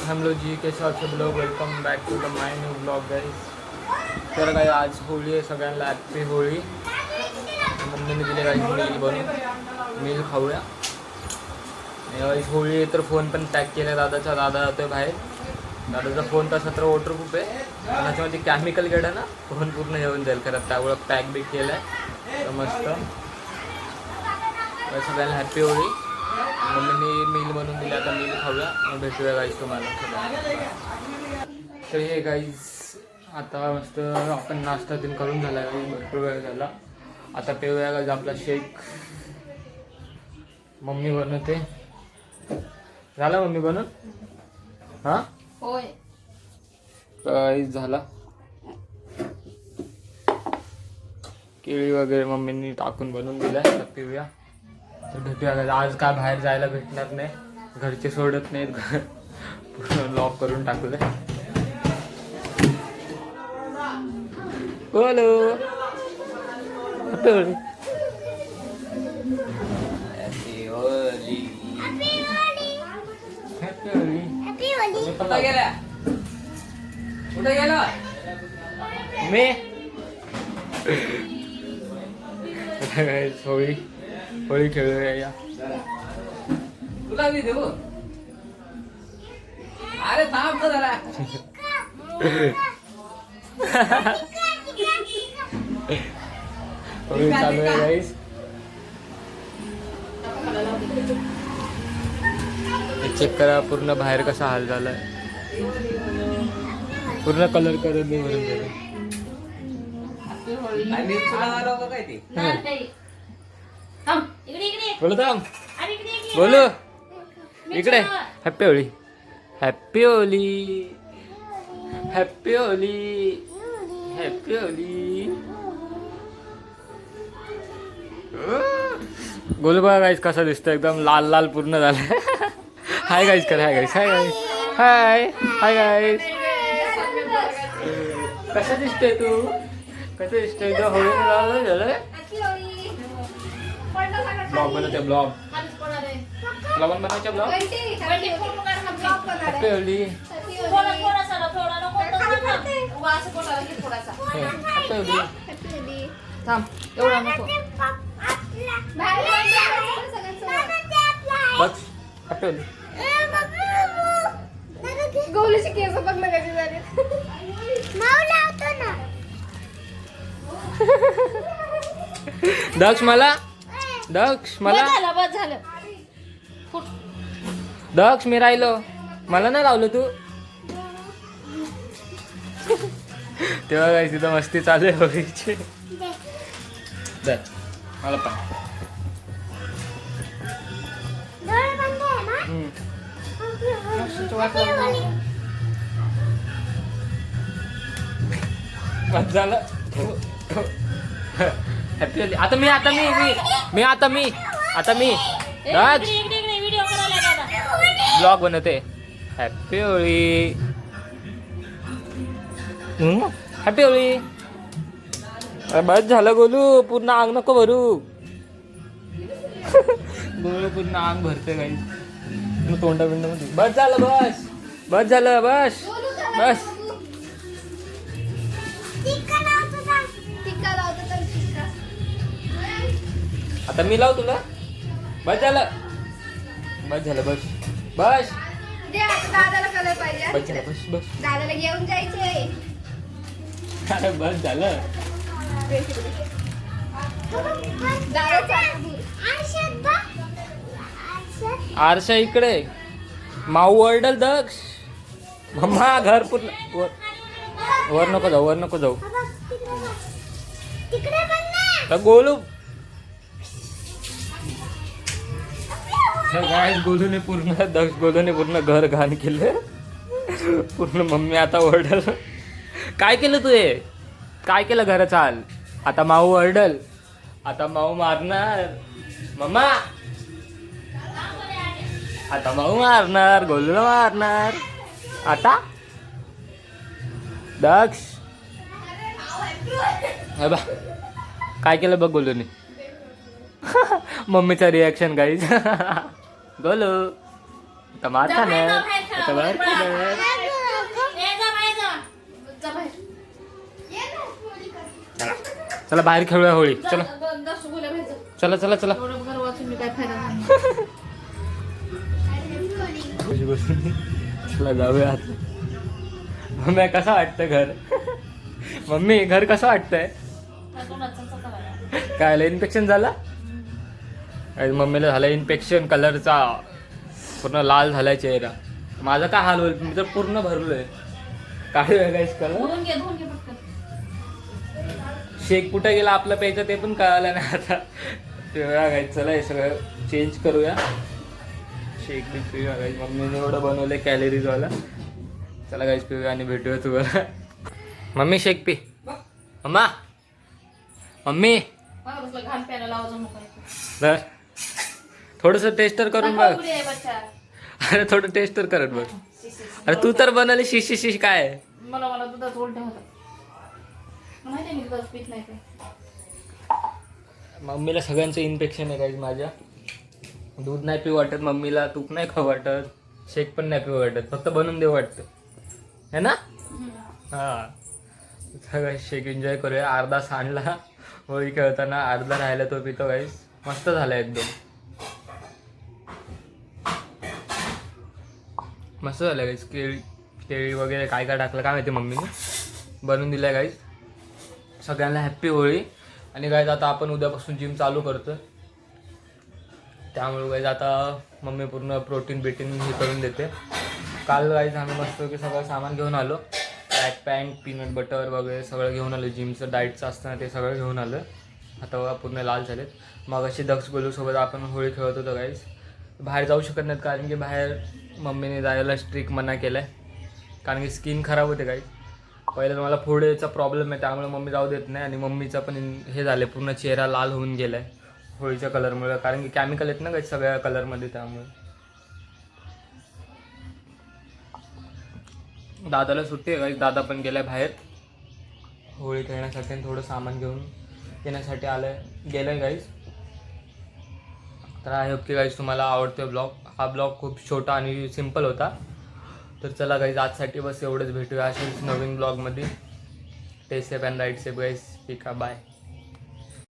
हम लोग जी के साथ सब लोग welcome back to the my new blog guys. तर काय आज होळी आहे, सगळ्यांना हॅपी होळी. मम्मीने दिले काही मिल बनवून, मिल खाऊया. होळी आहे तर फोन पण पॅक केला दादाचा. दादा जातोय बाहेर. दादाचा फोन तसा तर वॉटरप्रूफ आहे, पण त्याच्यामध्ये केमिकल गेलं ना फोन पूर्ण येऊन जाईल खरं. त्यामुळं पॅक बी केलं आहे तर मस्त. सगळ्यांना हॅपी होळी. मम्मीने मील बनवून दिली, आता मील खाऊया. मग भेटूया गाईज तुम्हाला सगळ्यांना. तर हे गाईज आता मस्त आपण नाश्ता दिन करून झाला आहे, भरपूर वेळ झाला. आता पिऊया गाईज आपला शेक. मम्मी बनवते. झाला मम्मी बनवून? हां होय गाईज झाला. केळी वगैरे मम्मींनी टाकून बनवून दिलाय. तर पिऊया. तर भेटूया. आज काय बाहेर जायला भेटणार नाही, घरचे सोडत नाहीत, पूर्ण लॉक करून टाकलंय. बोलो हॅपी होळी. हॅपी होळी. कुठं गेल्या कुठं गेला मी होळी होळी खेळूया या. तुला मी देऊ. अरे थांब तर जरा. होळी चालू आहे गाईस. चेक करा पूर्ण बाहेर कसा हाल झालाय. पूर्ण कलर करून मी भरून गेलो. आणि तुला आलं होतं काय ते बोलू थांब. बोलू इकडे. Happy Holi. Happy Holi. Happy Holi. Happy Holi. Golu बघा गाईस कसा दिसतो, एकदम लाल लाल पूर्ण झालाय. हाय गाईस कर. Hi guys. Hi guys. हाय हाय गाईस. कसा दिसतोय तू? कसं दिसतोय तो? होळी लाल झालंय. ब्लॉग बनवते. ब्लॉग बनवायचे. Blog happy Holi. थांब एवढा नको. बस हॅपी होळी. गौलीची केस बघ ना कशी झाली. दक्ष मला. दक्ष मला. बस झालं. दक्ष मी राहिलो. मला नाही लावलं तू. तेव्हा काय तिथं मस्ती चालू आहे होळीची. मला पण बस झालं. हॅपी होळी. आता मी आता मी मी मी आता मी आता मी दक्ष ब्लॉग बनवते. हॅपी होळी. हॅपी होळी. बस झालं गोलू. पूर्ण अंग नको भरू. गोलू पूर्ण अंग भरते काही तोंडा बिंडामध्ये. बस झालं. बस बस झालं. बस बस. आता मी लाव तुला. बस झालं. बस झालं. बस बस दादाला कलर पाहिजे. बस झालं. बस बस. दादाला घेऊन जायचे. अरे बस झालं. आरशा इकडे. माऊ ओरडल दक्ष. मम्मा घर पूर्ण वर नको जाऊ. वर नको जाऊ. तर गोलू गोलूने पूर्ण दक्ष गोलूने पूर्ण घर घाण केलं. पूर्ण मम्मी आता ओरडल. काय केलं तू हे? काय केलं घराचं हाल? आता माऊ ओरडल. आता माऊ मारणार. मम्मा आता माऊ मारणार. गोलूला मारणार. आता दक्ष हे बा काय केलं बघ गोलूने. मम्मीचा रिॲक्शन गाईज. गोलू आता मारता नाही आता मारता नाही. चला चला बाहेर खेळूया होळी. चला चला चला चला. चला जाऊया आता. मम्मी कसं वाटतं घर? मम्मी घर कसं वाटतंय? काय इन्फेक्शन झालं? मम्मीला झालं इन्फेक्शन, कलरचा पूर्ण लाल झालाय चेहरा. माझा काय हाल होईल? मी तर पूर्ण भरलोय. काढूया गाईस कलर. शेक कुठं गेला आपलं प्यायचं ते पण कळालं नाही आता. पिऊया गाईस. चला हे सगळं चेंज करूया. शेक बी पिऊया गाईस. मम्मीने एवढं बनवलंय कॅलरीजवाला. चला गाईस पिऊया आणि भेटूया तुम्हाला. मम्मी शेक पी. मम्मा मम्मी तर थोडंसं टेस्टर करून बघ. अरे थोडं टेस्टर करत बघ. अरे तू तर बनवली शिशी शिश काय. मला दुधाच उलट्या होता. माहिती मी दुधाच पीत नाही ते. मम्मीला सगळ्यांचं इन्फेक्शन आहे गाईज. माझ्या दूध नाही पिऊ वाटत मम्मीला, तूप नाही खाऊ वाटत, शेक पण नाही पिऊ वाटत, फक्त बनवून देऊ वाटतं है ना. हां सगळं शेक एन्जॉय करूया. अर्धा सांडला होळी खेळताना, अर्धा राहिला तो पितो गाईज. मस्त झाला एकदम मस्त झालं गाईज. केळी वगैरे काय काय टाकलं काय माहिती मम्मीने बनवून दिलं गाईज. सगळ्यांना हॅप्पी होळी. आणि गाईज आता आपण उद्यापासून जिम चालू करतो, त्यामुळे गाईज आता मम्मी पूर्ण प्रोटीन बिटीन हे करून देते. काल गाईज आम्ही मस्त की सगळं सामान घेऊन आलो. ट्रॅक पॅन्ट, पीनट बटर वगैरे सगळं घेऊन आलो. जिमचं डाईटचं असतं ना ते सगळं घेऊन आलं. आता बघा पूर्ण लाल झालेत. मग अशी दक्ष गोलूसोबत आपण होळी खेळत होतो गाईज. बाहेर जाऊ शकत नाहीत कारण की बाहेर मम्मीने जायला स्ट्रिक मना केलं आहे, कारण की स्किन खराब होते गाईज. पहिलं मला फोडेचा प्रॉब्लेम आहे त्यामुळे मम्मी जाऊ देत नाही. आणि मम्मीचा पण हे झालं पूर्ण चेहरा लाल होऊन गेला आहे होळीच्या कलरमुळे, कारण की केमिकल आहेत ना काही सगळ्या कलरमध्ये. त्यामुळे दादाला सुट्टी आहे गाईज. दादा पण गेलाय बाहेर होळी खेळण्यासाठी आणि थोडं सामान घेऊन येण्यासाठी गेलं गाईज. तर आय होप की गाईज तुम्हाला आवडतो ब्लॉग. हा ब्लॉग खूप छोटा आणि सिम्पल होता. तर चला गाईज आजसाठी बस एवढंच. भेटूया अशाच नवीन ब्लॉगमध्ये. Stay safe and right safe guys. ठीक आहे बाय.